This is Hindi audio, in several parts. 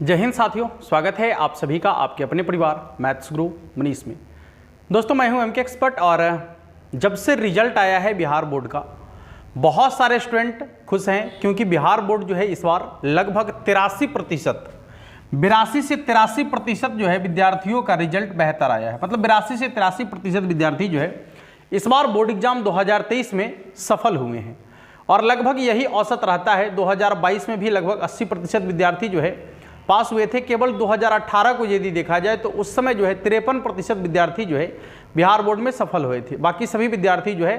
जय हिंद साथियों, स्वागत है आप सभी का आपके अपने परिवार मैथ्स गुरु मनीष में। दोस्तों मैं हूं एमके एक्सपर्ट और जब से रिजल्ट आया है बिहार बोर्ड का बहुत सारे स्टूडेंट खुश हैं क्योंकि बिहार बोर्ड जो है इस बार लगभग 82% 82 से 83% जो है विद्यार्थियों का रिजल्ट बेहतर आया है। मतलब 82 से 83% विद्यार्थी जो है इस बार बोर्ड एग्जाम 2023 में सफल हुए हैं और लगभग यही औसत रहता है। 2022 में भी लगभग 80% विद्यार्थी जो है पास हुए थे। केवल 2018 को यदि देखा जाए तो उस समय जो है 53% विद्यार्थी जो है बिहार बोर्ड में सफल हुए थे, बाकी सभी विद्यार्थी जो है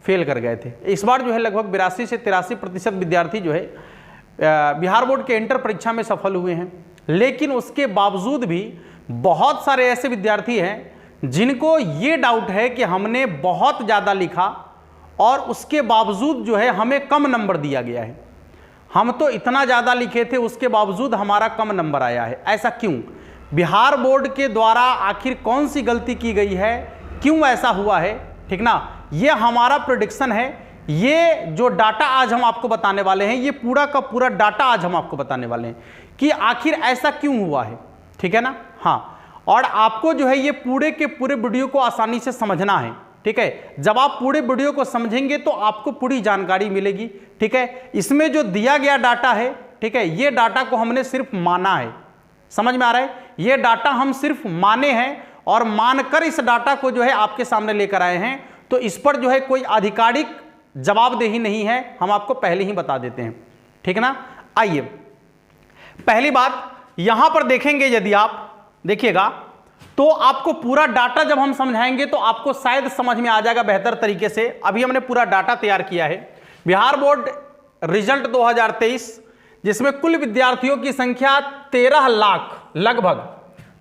फेल कर गए थे। इस बार जो है लगभग 82 से 83% विद्यार्थी जो है बिहार बोर्ड के इंटर परीक्षा में सफल हुए हैं। लेकिन उसके बावजूद भी बहुत सारे ऐसे विद्यार्थी हैं जिनको ये डाउट है कि हमने बहुत ज़्यादा लिखा और उसके बावजूद जो है हमें कम नंबर दिया गया है। हम तो इतना ज़्यादा लिखे थे उसके बावजूद हमारा कम नंबर आया है, ऐसा क्यों? बिहार बोर्ड के द्वारा आखिर कौन सी गलती की गई है, क्यों ऐसा हुआ है, ठीक ना? ये हमारा प्रेडिक्शन है। ये जो डाटा आज हम आपको बताने वाले हैं, ये पूरा का पूरा डाटा आज हम आपको बताने वाले हैं कि आखिर ऐसा क्यों हुआ है, ठीक है ना? हाँ, और आपको जो है ये पूरे के पूरे वीडियो को आसानी से समझना है, ठीक है। जब आप पूरे वीडियो को समझेंगे तो आपको पूरी जानकारी मिलेगी, ठीक है। इसमें जो दिया गया डाटा है, ठीक है, ये डाटा को हमने सिर्फ माना है। समझ में आ रहा है? ये डाटा हम सिर्फ माने हैं और मानकर इस डाटा को जो है आपके सामने लेकर आए हैं। तो इस पर जो है कोई आधिकारिक जवाबदेही नहीं है, हम आपको पहले ही बता देते हैं, ठीक ना। आइए, पहली बात यहां पर देखेंगे, यदि आप देखिएगा तो आपको पूरा डाटा जब हम समझाएंगे तो आपको शायद समझ में आ जाएगा बेहतर तरीके से। अभी हमने पूरा डाटा तैयार किया है बिहार बोर्ड रिजल्ट 2023, जिसमें कुल विद्यार्थियों की संख्या 13 लाख, लगभग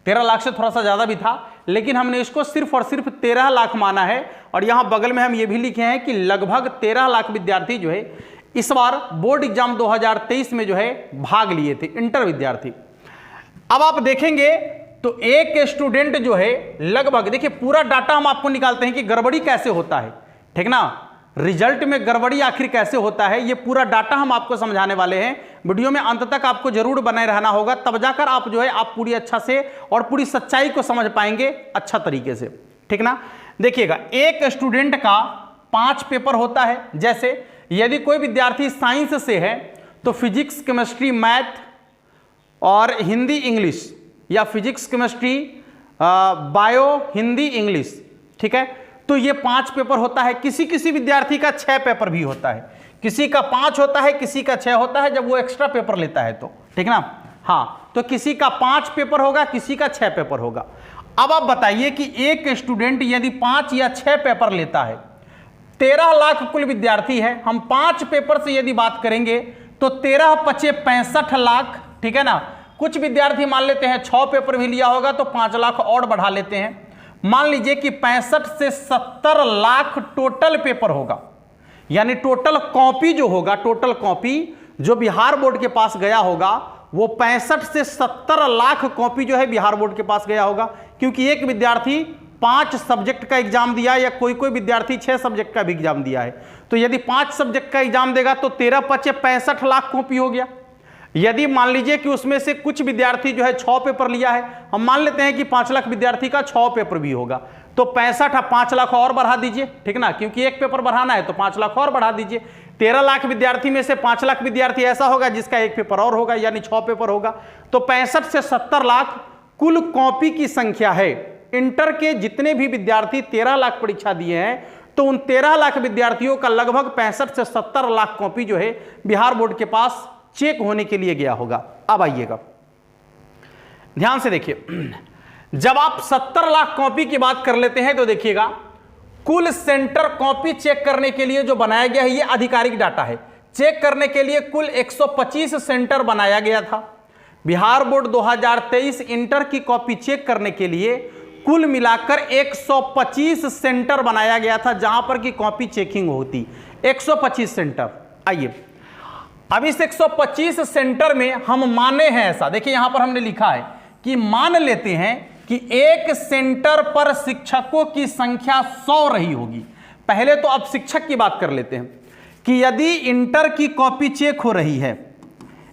13 लाख से थोड़ा सा ज्यादा भी था, लेकिन हमने इसको सिर्फ और सिर्फ 13 लाख माना है। और यहां बगल में हम ये भी लिखे हैं कि लगभग 13 लाख विद्यार्थी जो है इस बार बोर्ड एग्जाम 2023 में जो है भाग लिए थे, इंटर विद्यार्थी। अब आप देखेंगे तो एक स्टूडेंट जो है लगभग, देखिए पूरा डाटा हम आपको निकालते हैं कि गड़बड़ी कैसे होता है, ठीक ना। रिजल्ट में गड़बड़ी आखिर कैसे होता है, ये पूरा डाटा हम आपको समझाने वाले हैं। वीडियो में अंत तक आपको जरूर बने रहना होगा, तब जाकर आप जो है आप पूरी अच्छा से और पूरी सच्चाई को समझ पाएंगे अच्छा तरीके से, ठीक ना। देखिएगा, एक स्टूडेंट का 5 पेपर होता है। जैसे यदि कोई विद्यार्थी साइंस से है तो फिजिक्स, केमिस्ट्री, मैथ और हिंदी, इंग्लिश, या physics, chemistry, bio, Hindi, English, ठीक है। तो ये 5 पेपर होता है। किसी किसी विद्यार्थी का 6 पेपर भी होता है, किसी का 5 होता है, किसी का 6 होता है जब वो एक्स्ट्रा पेपर लेता है तो, ठीक ना। हाँ, तो किसी का 5 पेपर होगा, किसी का 6 पेपर होगा। अब आप बताइए कि एक स्टूडेंट यदि 5 या 6 पेपर लेता है, 13 लाख कुल विद्यार्थी है, हम 5 पेपर से यदि बात करेंगे तो 13 पचे 65 लाख, ठीक है ना। कुछ विद्यार्थी मान लेते हैं 6 पेपर भी लिया होगा तो 5 लाख और बढ़ा लेते हैं। मान लीजिए कि 65 से 70 लाख टोटल पेपर होगा, यानी टोटल कॉपी जो होगा, टोटल कॉपी जो बिहार बोर्ड के पास गया होगा वो 65 से 70 लाख कॉपी जो है बिहार बोर्ड के पास गया होगा। क्योंकि एक विद्यार्थी 5 सब्जेक्ट का एग्जाम दिया या कोई कोई विद्यार्थी 6 सब्जेक्ट का भी एग्जाम दिया है, तो यदि 5 सब्जेक्ट का एग्जाम देगा तो 13 पचे 65 लाख कॉपी हो गया। यदि मान लीजिए कि उसमें से कुछ विद्यार्थी जो है 6 पेपर लिया है, हम मान लेते हैं कि 5 लाख विद्यार्थी का 6 पेपर भी होगा, तो 65 5 लाख और बढ़ा दीजिए, ठीक ना, क्योंकि एक पेपर बढ़ाना है तो 5 लाख और बढ़ा दीजिए। 13 लाख विद्यार्थी में से 5 लाख विद्यार्थी ऐसा होगा जिसका एक पेपर और होगा, यानी 6 पेपर होगा। तो 65 से 70 लाख कुल कॉपी की संख्या है। इंटर के जितने भी विद्यार्थी 13 लाख परीक्षा दिए हैं तो उन 13 लाख विद्यार्थियों का लगभग 65 से 70 लाख कॉपी जो है बिहार बोर्ड के पास चेक होने के लिए गया होगा। अब आइएगा, ध्यान से देखिए, जब आप 70 लाख कॉपी की बात कर लेते हैं तो देखिएगा कुल सेंटर कॉपी चेक करने के लिए जो बनाया गया है, ये आधिकारिक डाटा है। चेक करने के लिए कुल 125 सेंटर बनाया गया था। बिहार बोर्ड 2023 इंटर की कॉपी चेक करने के लिए कुल मिलाकर 125 सेंटर बनाया गया था जहां पर की कॉपी चेकिंग होती, 125 सेंटर। आइए, अब इस 125 सेंटर में हम माने हैं ऐसा, देखिए यहां पर हमने लिखा है कि मान लेते हैं कि एक सेंटर पर शिक्षकों की संख्या 100 रही होगी। पहले तो अब शिक्षक की बात कर लेते हैं कि यदि इंटर की कॉपी चेक हो रही है,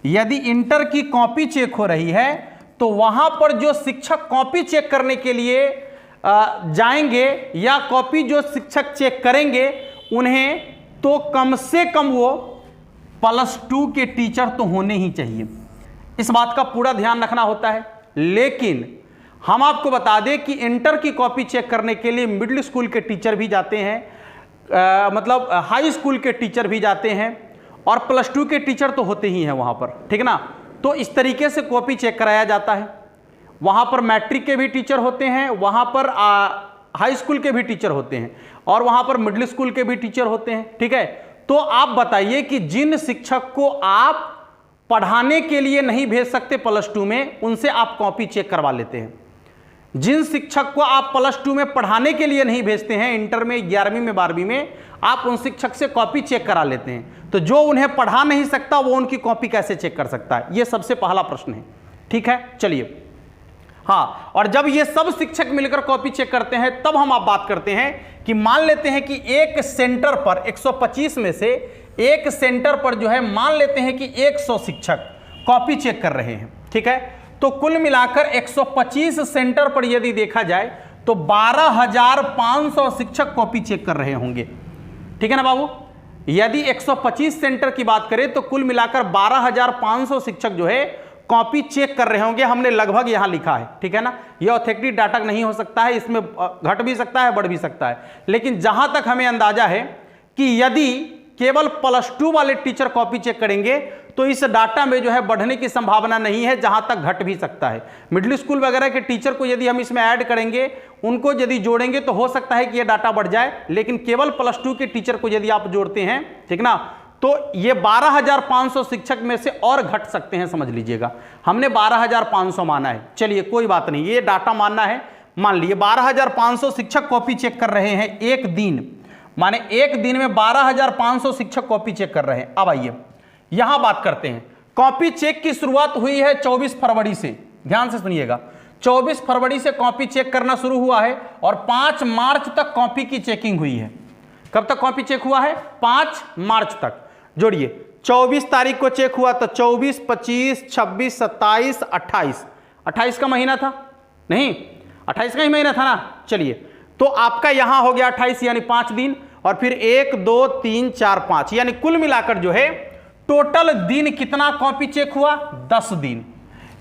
यदि इंटर की कॉपी चेक हो रही है तो वहां पर जो शिक्षक कॉपी चेक करने के लिए जाएंगे या कॉपी जो शिक्षक चेक करेंगे उन्हें तो कम से कम वो +2 के टीचर तो होने ही चाहिए। इस बात का पूरा ध्यान रखना होता है। लेकिन हम आपको बता दें कि इंटर की कॉपी चेक करने के लिए मिडिल स्कूल के टीचर भी जाते हैं, मतलब हाई स्कूल के टीचर भी जाते हैं और +2 के टीचर तो होते ही हैं वहाँ पर, ठीक है ना। तो इस तरीके से कॉपी चेक कराया जाता है। वहाँ पर मैट्रिक के भी टीचर होते हैं, वहाँ पर हाई स्कूल के भी टीचर होते हैं और वहाँ पर मिडिल स्कूल के भी टीचर होते हैं, ठीक है। तो आप बताइए कि जिन शिक्षक को आप पढ़ाने के लिए नहीं भेज सकते +2 में, उनसे आप कॉपी चेक करवा लेते हैं। जिन शिक्षक को आप +2 में पढ़ाने के लिए नहीं भेजते हैं, इंटर में, 11वीं में, 12वीं में, आप उन शिक्षक से कॉपी चेक करा लेते हैं। तो जो उन्हें पढ़ा नहीं सकता वो उनकी कॉपी कैसे चेक कर सकता है? ये सबसे पहला प्रश्न है, ठीक है। चलिए, हाँ, और जब ये सब शिक्षक मिलकर कॉपी चेक करते हैं तब हम आप बात करते हैं कि मान लेते हैं कि एक सेंटर पर 125 में से एक सेंटर पर जो है मान लेते हैं कि 100 शिक्षक कॉपी चेक कर रहे हैं, ठीक है। तो कुल मिलाकर 125 सेंटर पर यदि देखा जाए तो 12,500 शिक्षक कॉपी चेक कर रहे होंगे, ठीक है ना बाबू। यदि 125 सेंटर की बात करें तो कुल मिलाकर 12,500 शिक्षक जो है कॉपी चेक कर रहे होंगे। हमने लगभग यहां लिखा है, ठीक है ना। यह ऑथेंटिक डाटा नहीं हो सकता है, इसमें घट भी सकता है, बढ़ भी सकता है, लेकिन जहां तक हमें अंदाजा है कि यदि केवल +2 वाले टीचर कॉपी चेक करेंगे तो इस डाटा में जो है बढ़ने की संभावना नहीं है, जहां तक घट भी सकता है। मिडिल स्कूल वगैरह के टीचर को यदि हम इसमें ऐड करेंगे, उनको यदि जोड़ेंगे तो हो सकता है कि यह डाटा बढ़ जाए, लेकिन केवल +2 के टीचर को यदि आप जोड़ते हैं, ठीक ना, तो ये 12,500 शिक्षक में से और घट सकते हैं, समझ लीजिएगा। हमने 12,500 माना है, चलिए कोई बात नहीं, ये डाटा मानना है। मान लीजिए 12,500 शिक्षक कॉपी चेक कर रहे हैं एक दिन, माने एक दिन में 12,500 शिक्षक कॉपी चेक कर रहे हैं। अब आइए यहां बात करते हैं। कॉपी चेक की शुरुआत हुई है 24 फरवरी से, ध्यान से सुनिएगा। 24 फरवरी से कॉपी चेक करना शुरू हुआ है और 5 मार्च तक कॉपी की चेकिंग हुई है। कब तक कॉपी चेक हुआ है? 5 मार्च तक। जोड़िए, 24 तारीख को चेक हुआ तो 24, 25, 26, 27, 28, 28 का महीना था, नहीं 28 का ही महीना था ना। चलिए, तो आपका यहां हो गया 28 यानी 5 दिन, और फिर 1, 2, 3, 4, 5 यानी कुल मिलाकर जो है टोटल दिन कितना कॉपी चेक हुआ? 10 दिन।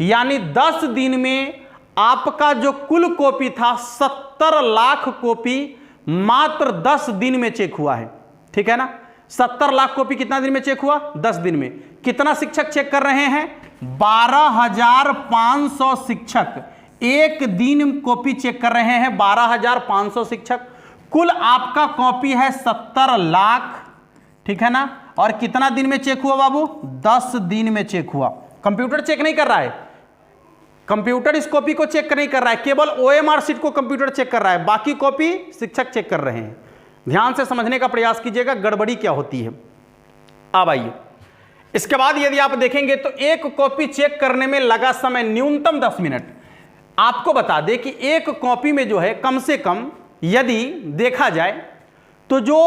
यानी 10 दिन में आपका जो कुल कॉपी था 70 लाख कॉपी मात्र 10 दिन में चेक हुआ है, ठीक है ना। 70 लाख कॉपी कितना दिन में चेक हुआ? 10 दिन में। कितना शिक्षक चेक कर रहे हैं? 12,500 शिक्षक एक दिन कॉपी चेक कर रहे हैं। 12,500 शिक्षक, कुल आपका कॉपी है 70 लाख, ठीक है ना। और कितना दिन में चेक हुआ बाबू? 10 दिन में चेक हुआ। कंप्यूटर चेक नहीं कर रहा है, कंप्यूटर इस कॉपी को चेक नहीं कर रहा है, केवल OMR शीट को कंप्यूटर चेक कर रहा है, बाकी कॉपी शिक्षक चेक कर रहे हैं। ध्यान से समझने का प्रयास कीजिएगा, गड़बड़ी क्या होती है। अब आइए, इसके बाद यदि आप देखेंगे तो एक कॉपी चेक करने में लगा समय न्यूनतम 10 मिनट। आपको बता दें कि एक कॉपी में जो है कम से कम यदि देखा जाए तो जो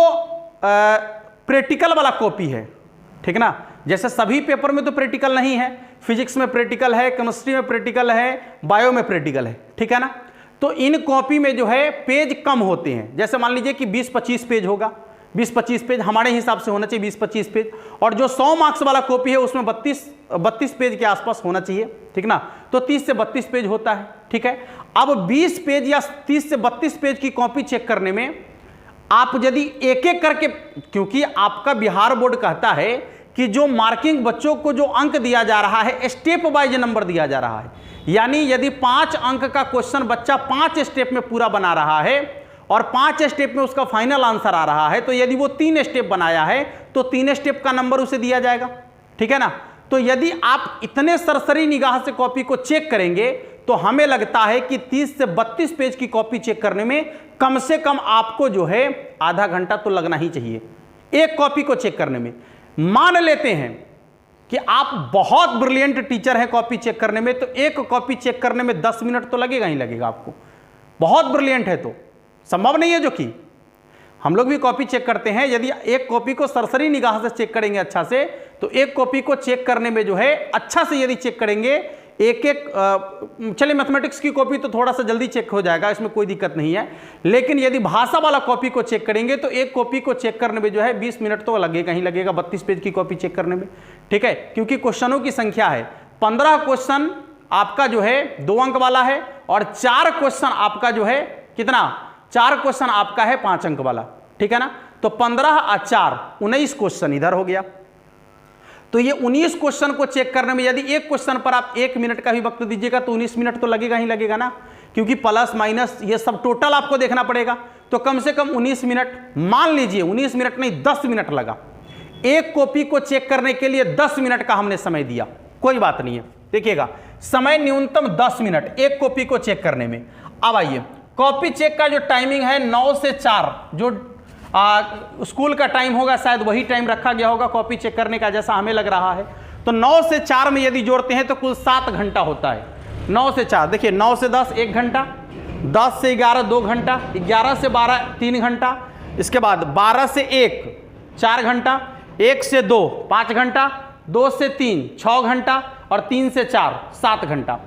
प्रैक्टिकल वाला कॉपी है, ठीक ना, जैसे सभी पेपर में तो प्रैक्टिकल नहीं है, फिजिक्स में प्रैक्टिकल है, केमिस्ट्री में प्रैक्टिकल है, बायो में प्रैक्टिकल है, ठीक है ना। तो इन कॉपी में जो है पेज कम होते हैं। जैसे मान लीजिए कि 20-25 पेज होगा, 20-25 पेज हमारे हिसाब से होना चाहिए, 20-25 पेज। और जो 100 मार्क्स वाला कॉपी है उसमें 32 पेज के आसपास होना चाहिए, ठीक ना। तो 30 से 32 पेज होता है, ठीक है। अब 20 पेज या 30 से 32 पेज की कॉपी चेक करने में आप यदि एक एक करके, क्योंकि आपका बिहार बोर्ड कहता है कि जो मार्किंग बच्चों को जो अंक दिया जा रहा है स्टेप वाइज नंबर दिया जा रहा है, यानी यदि 5 अंक का क्वेश्चन बच्चा 5 स्टेप में पूरा बना रहा है और 5 स्टेप में उसका फाइनल आंसर आ रहा है, तो यदि वो 3 स्टेप बनाया है तो 3 स्टेप का नंबर उसे दिया जाएगा, ठीक है ना। तो यदि आप इतने सरसरी निगाह से कॉपी को चेक करेंगे तो हमें लगता है कि 30 से 32 पेज की कॉपी चेक करने में कम से कम आपको जो है आधा घंटा तो लगना ही चाहिए एक कॉपी को चेक करने में। मान लेते हैं कि आप बहुत ब्रिलियंट टीचर हैं कॉपी चेक करने में, तो एक कॉपी चेक करने में 10 मिनट तो लगेगा ही लगेगा आपको। बहुत ब्रिलियंट है तो संभव नहीं है जो कि हम लोग भी कॉपी चेक करते हैं। यदि एक कॉपी को सरसरी निगाह से चेक करेंगे अच्छा से, तो एक कॉपी को चेक करने में जो है अच्छा से यदि चेक करेंगे, एक एक चलिए मैथमेटिक्स की कॉपी तो थोड़ा सा जल्दी चेक हो जाएगा, इसमें कोई दिक्कत नहीं है। लेकिन यदि भाषा वाला कॉपी को चेक करेंगे तो एक कॉपी को चेक करने में जो है 20 मिनट तो लगेगा ही लगेगा, 32 पेज की कॉपी चेक करने में। ठीक है, क्योंकि क्वेश्चनों की संख्या है 15 क्वेश्चन आपका जो है 2 अंक वाला है, और 4 क्वेश्चन आपका जो है कितना, 4 क्वेश्चन आपका है 5 अंक वाला। ठीक है ना, तो 15 और 4 19 क्वेश्चन इधर हो गया। तो ये 19 क्वेश्चन को चेक करने में यदि एक क्वेश्चन पर आप 1 मिनट का भी वक्त दीजिएगा तो 19 मिनट तो लगेगा ही लगेगा ना, क्योंकि प्लस माइनस ये सब टोटल आपको देखना पड़ेगा। तो कम से कम 19 मिनट, मान लीजिए 19 मिनट नहीं 10 मिनट लगा। एक कॉपी को चेक करने के लिए 10 मिनट का हमने समय दिया, कोई बात नहीं है। देखिएगा, समय न्यूनतम 10 मिनट एक कॉपी को चेक करने में। अब आइए, कॉपी चेक का जो टाइमिंग है 9 से 4, जो स्कूल का टाइम होगा शायद वही टाइम रखा गया होगा कॉपी चेक करने का, जैसा हमें लग रहा है। तो 9 से 4 में यदि जोड़ते हैं तो कुल 7 घंटा होता है। 9 से 4, देखिए 9 से 10 1 घंटा, 10 से 11 2 घंटा, 11 से 12 3 घंटा, इसके बाद 12 से 1 4 घंटा, 1 से 2 5 घंटा, 2 से 3 6 घंटा, और 3 से 4 7 घंटा।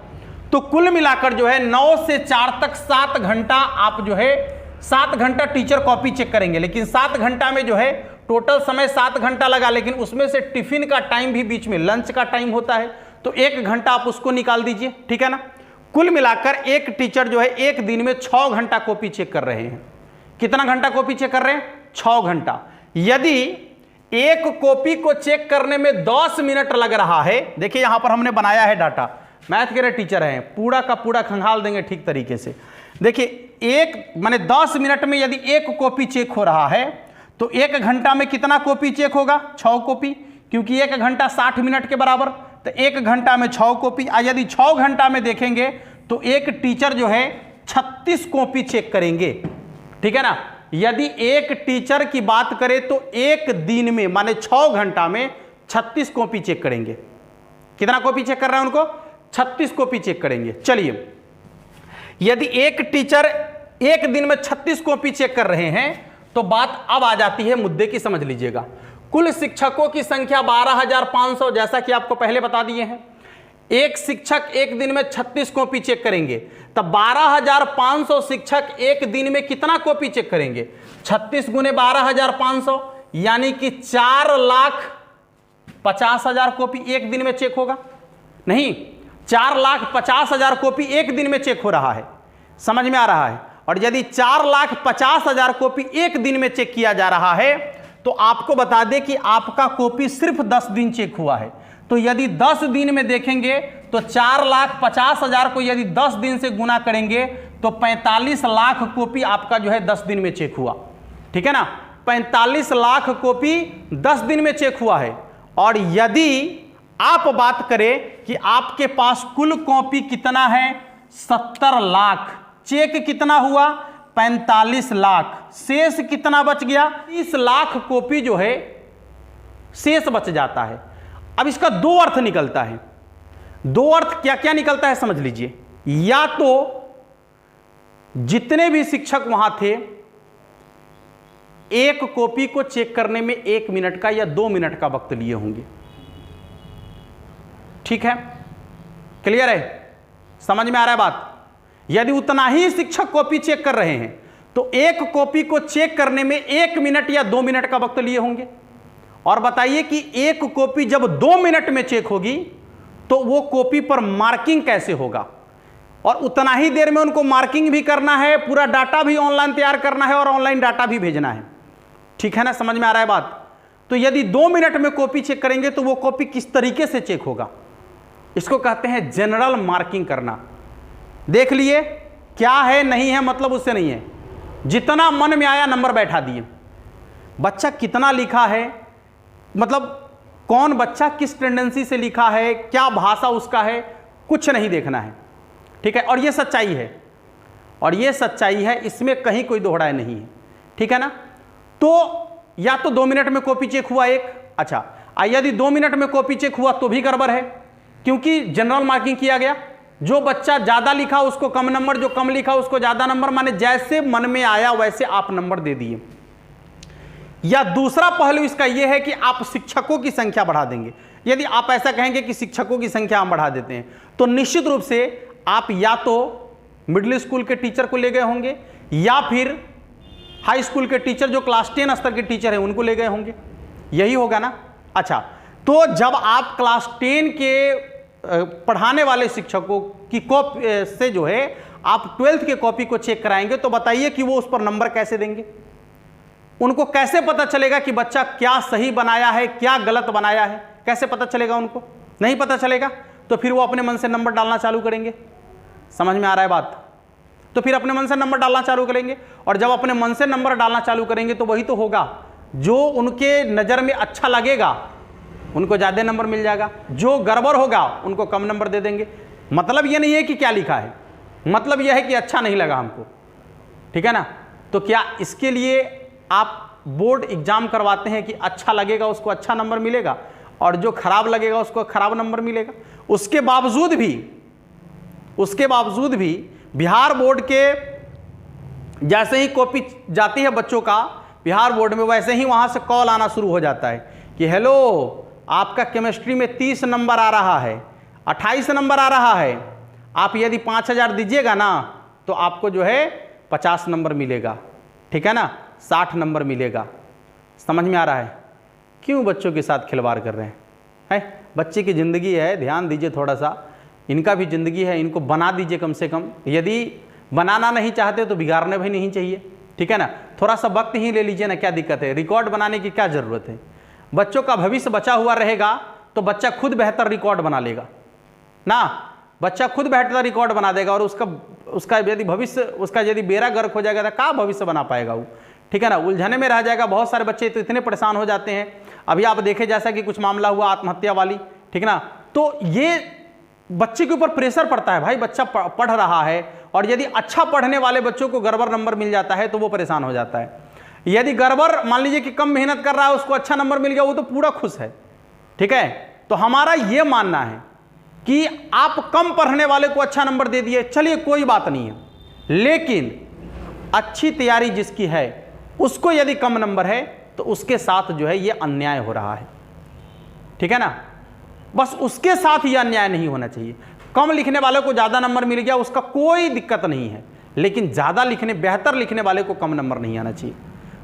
तो कुल मिलाकर जो है 9 से 4 तक 7 घंटा आप जो है 7 घंटा टीचर कॉपी चेक करेंगे। लेकिन 7 घंटा में जो है टोटल समय 7 घंटा लगा, लेकिन उसमें से टिफिन का टाइम भी बीच में, लंच का टाइम होता है, तो 1 घंटा आप उसको निकाल दीजिए। ठीक है ना, कुल मिलाकर एक टीचर जो है एक दिन में 6 घंटा कॉपी चेक कर रहे हैं। कितना घंटा कॉपी चेक कर रहे हैं? 6 घंटा। यदि एक कॉपी को चेक करने में 10 मिनट लग रहा है, देखिए यहां पर हमने बनाया है डाटा, मैथ के टीचर हैं, पूरा का पूरा खंगाल देंगे ठीक तरीके से। देखिए एक माने 10 मिनट में यदि एक कॉपी चेक हो रहा है तो 1 घंटा में कितना कॉपी चेक होगा? 6 कॉपी, क्योंकि 1 घंटा 60 मिनट के बराबर, तो 1 घंटा में 6 कॉपी। यदि 6 घंटा में देखेंगे तो एक टीचर जो है 36 कॉपी चेक करेंगे। ठीक है ना, यदि एक टीचर की बात करें तो एक दिन में माने 6 घंटा में 36 कॉपी चेक करेंगे। कितना कॉपी चेक कर रहे हैं उनको? 36 कॉपी चेक करेंगे। चलिए, यदि एक टीचर एक दिन में 36 कॉपी चेक कर रहे हैं तो बात अब आ जाती है मुद्दे की, समझ लीजिएगा। कुल शिक्षकों की संख्या 12,500, जैसा कि आपको पहले बता दिए हैं। एक शिक्षक एक दिन में 36 कॉपी चेक करेंगे, तब 12,500 शिक्षक एक दिन में कितना कॉपी चेक करेंगे? 36 गुने 12,500 यानी कि 4,50,000 कॉपी एक दिन में चेक होगा। नहीं, 4,50,000 कॉपी एक दिन में चेक हो रहा है, समझ में आ रहा है। और यदि 4,50,000 कॉपी एक दिन में चेक किया जा रहा है तो आपको बता दें कि आपका कॉपी सिर्फ 10 दिन चेक हुआ है। तो यदि 10 दिन में देखेंगे तो 4,50,000 को यदि 10 दिन से गुना करेंगे तो 45 लाख कॉपी आपका जो है 10 दिन में चेक हुआ। ठीक है ना, 45 लाख कॉपी 10 दिन में चेक हुआ है। और यदि आप बात करें कि आपके पास कुल कॉपी कितना है? 70 लाख। चेक कितना हुआ? 45 लाख। शेष कितना बच गया? 30 लाख कॉपी जो है शेष बच जाता है। अब इसका 2 अर्थ निकलता है। 2 अर्थ क्या क्या निकलता है समझ लीजिए। या तो जितने भी शिक्षक वहां थे एक कॉपी को चेक करने में 1 मिनट का या 2 मिनट का वक्त लिए होंगे। ठीक है, क्लियर है, समझ में आ रहा है बात। यदि उतना ही शिक्षक कॉपी चेक कर रहे हैं तो एक कॉपी को चेक करने में 1 मिनट या 2 मिनट का वक्त लिए होंगे। और बताइए कि एक कॉपी जब 2 मिनट में चेक होगी तो वो कॉपी पर मार्किंग कैसे होगा? और उतना ही देर में उनको मार्किंग भी करना है, पूरा डाटा भी ऑनलाइन तैयार करना है और ऑनलाइन डाटा भी भेजना है। ठीक है ना, समझ में आ रहा है बात। तो यदि 2 मिनट में कॉपी चेक करेंगे तो वो कॉपी किस तरीके से चेक होगा? इसको कहते हैं जनरल मार्किंग करना। देख लिए क्या है नहीं है, मतलब उससे नहीं है, जितना मन में आया नंबर बैठा दिए। बच्चा कितना लिखा है, मतलब कौन बच्चा किस टेंडेंसी से लिखा है, क्या भाषा उसका है, कुछ नहीं देखना है। ठीक है, और ये सच्चाई है, और ये सच्चाई है, इसमें कहीं कोई दोहराए नहीं है। ठीक है ना, तो या तो 2 मिनट में कॉपी चेक हुआ एक, अच्छा, यदि 2 मिनट में कॉपी चेक हुआ तो भी गड़बड़ है, क्योंकि जनरल मार्किंग किया गया। जो बच्चा ज्यादा लिखा उसको कम नंबर, जो कम लिखा उसको ज्यादा नंबर, माने जैसे मन में आया वैसे आप नंबर दे दिए। या दूसरा पहलू इसका यह है कि आप शिक्षकों की संख्या बढ़ा देंगे। यदि आप ऐसा कहेंगे कि शिक्षकों की संख्या हम बढ़ा देते हैं, तो निश्चित रूप से आप या तो मिडिल स्कूल के टीचर को ले गए होंगे या फिर हाई स्कूल के टीचर जो क्लास 10 स्तर के टीचर हैं उनको ले गए होंगे, यही होगा ना। अच्छा, तो जब आप क्लास 10 के पढ़ाने वाले शिक्षकों की कॉपी से जो है आप 12th के कॉपी को चेक कराएंगे, तो बताइए कि वो उस पर नंबर कैसे देंगे? उनको कैसे पता चलेगा कि बच्चा क्या सही बनाया है, क्या गलत बनाया है? कैसे पता चलेगा? उनको नहीं पता चलेगा। तो फिर वो अपने मन से नंबर डालना चालू करेंगे। समझ में आ रहा है बात? तो फिर अपने मन से नंबर डालना चालू करेंगे, और जब अपने मन से नंबर डालना चालू करेंगे तो वही तो होगा, जो उनके नज़र में अच्छा लगेगा उनको ज़्यादा नंबर मिल जाएगा, जो गड़बड़ होगा उनको कम नंबर दे देंगे। मतलब ये नहीं है कि क्या लिखा है, मतलब यह है कि अच्छा नहीं लगा हमको, ठीक है ना। तो क्या इसके लिए आप बोर्ड एग्जाम करवाते हैं कि अच्छा लगेगा उसको अच्छा नंबर मिलेगा और जो खराब लगेगा उसको खराब नंबर मिलेगा? उसके बावजूद भी बिहार बोर्ड के जैसे ही कॉपी जाती है बच्चों का बिहार बोर्ड में, वैसे ही वहां से कॉल आना शुरू हो जाता है कि हेलो, आपका केमिस्ट्री में 30 नंबर आ रहा है, 28 नंबर आ रहा है, आप यदि 5000 दीजिएगा ना तो आपको जो है 50 नंबर मिलेगा, ठीक है ना, 60 नंबर मिलेगा। समझ में आ रहा है? क्यों बच्चों के साथ खिलवाड़ कर रहे हैं? बच्चे की ज़िंदगी है, ध्यान दीजिए थोड़ा सा, इनका भी ज़िंदगी है, इनको बना दीजिए कम से कम। यदि बनाना नहीं चाहते तो बिगाड़ने भी नहीं चाहिए, ठीक है ना। थोड़ा सा वक्त ही ले लीजिए ना, क्या दिक्कत है? रिकॉर्ड बनाने की क्या ज़रूरत है? बच्चों का भविष्य बचा हुआ रहेगा तो बच्चा खुद बेहतर रिकॉर्ड बना लेगा ना, बच्चा खुद बेहतर रिकॉर्ड बना देगा, और उसका यदि भविष्य, उसका यदि बेड़ा गर्क हो जाएगा तो क्या भविष्य बना पाएगा वो, ठीक है ना, उलझने में रह जाएगा। बहुत सारे बच्चे तो इतने परेशान हो जाते हैं। अभी आप देखें जैसा कि कुछ मामला हुआ आत्महत्या वाली, ठीक ना, तो ये बच्चे के ऊपर प्रेशर पड़ता है। भाई बच्चा पढ़ रहा है, और यदि अच्छा पढ़ने वाले बच्चों को गड़बड़ नंबर मिल जाता है तो वो परेशान हो जाता है। यदि गड़बड़, मान लीजिए कि कम मेहनत कर रहा है, उसको अच्छा नंबर मिल गया, वो तो पूरा खुश है, ठीक है। तो हमारा ये मानना है कि आप कम पढ़ने वाले को अच्छा नंबर दे दिए, चलिए कोई बात नहीं है, लेकिन अच्छी तैयारी जिसकी है उसको यदि कम नंबर है तो उसके साथ जो है ये अन्याय हो रहा है, ठीक है ना। बस उसके साथ ये अन्याय नहीं होना चाहिए। कम लिखने वाले को ज़्यादा नंबर मिल गया, उसका कोई दिक्कत नहीं है, लेकिन ज़्यादा लिखने, बेहतर लिखने वाले को कम नंबर नहीं आना चाहिए।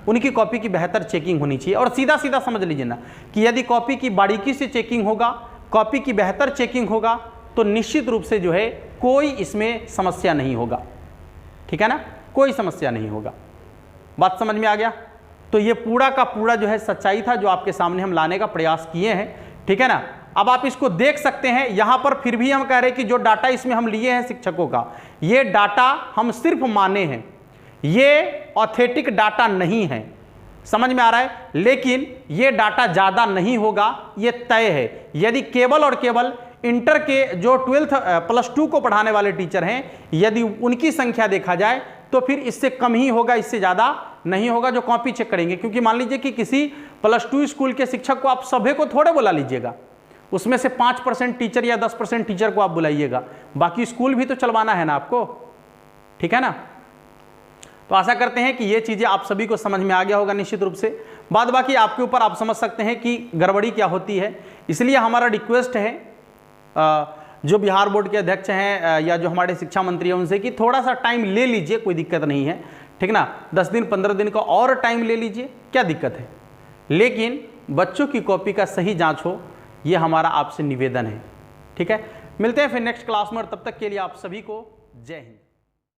उनकी कॉपी की बेहतर चेकिंग होनी चाहिए। और सीधा सीधा समझ लीजिए ना कि यदि कॉपी की बारीकी से चेकिंग होगा, कॉपी की बेहतर चेकिंग होगा, तो निश्चित रूप से जो है कोई इसमें समस्या नहीं होगा, ठीक है ना, कोई समस्या नहीं होगा। बात समझ में आ गया? तो ये पूरा का पूरा जो है सच्चाई था जो आपके सामने हम लाने का प्रयास किए हैं, ठीक है ना। अब आप इसको देख सकते हैं यहाँ पर, फिर भी हम कह रहे हैं कि जो डाटा इसमें हम लिए हैं शिक्षकों का, ये डाटा हम सिर्फ माने हैं, ये ऑथेंटिक डाटा नहीं है। समझ में आ रहा है? लेकिन ये डाटा ज़्यादा नहीं होगा, ये तय है। यदि केवल और केवल इंटर के जो 12th +2 को पढ़ाने वाले टीचर हैं, यदि उनकी संख्या देखा जाए तो फिर इससे कम ही होगा, इससे ज़्यादा नहीं होगा जो कॉपी चेक करेंगे। क्योंकि मान लीजिए कि किसी +2 स्कूल के शिक्षक को आप सभी को थोड़े बुला लीजिएगा, उसमें से 5% टीचर या 10% टीचर को आप बुलाइएगा, बाकी स्कूल भी तो चलवाना है ना आपको, ठीक है ना। तो आशा करते हैं कि ये चीज़ें आप सभी को समझ में आ गया होगा निश्चित रूप से। बाद बाकी आपके ऊपर, आप समझ सकते हैं कि गड़बड़ी क्या होती है। इसलिए हमारा रिक्वेस्ट है जो बिहार बोर्ड के अध्यक्ष हैं या जो हमारे शिक्षा मंत्री हैं उनसे, कि थोड़ा सा टाइम ले लीजिए, कोई दिक्कत नहीं है, ठीक ना। 10 दिन 15 दिन का और टाइम ले लीजिए, क्या दिक्कत है, लेकिन बच्चों की कॉपी का सही जांच हो, ये हमारा आपसे निवेदन है, ठीक है। मिलते हैं फिर नेक्स्ट क्लास में, और तब तक के लिए आप सभी को जय हिंद।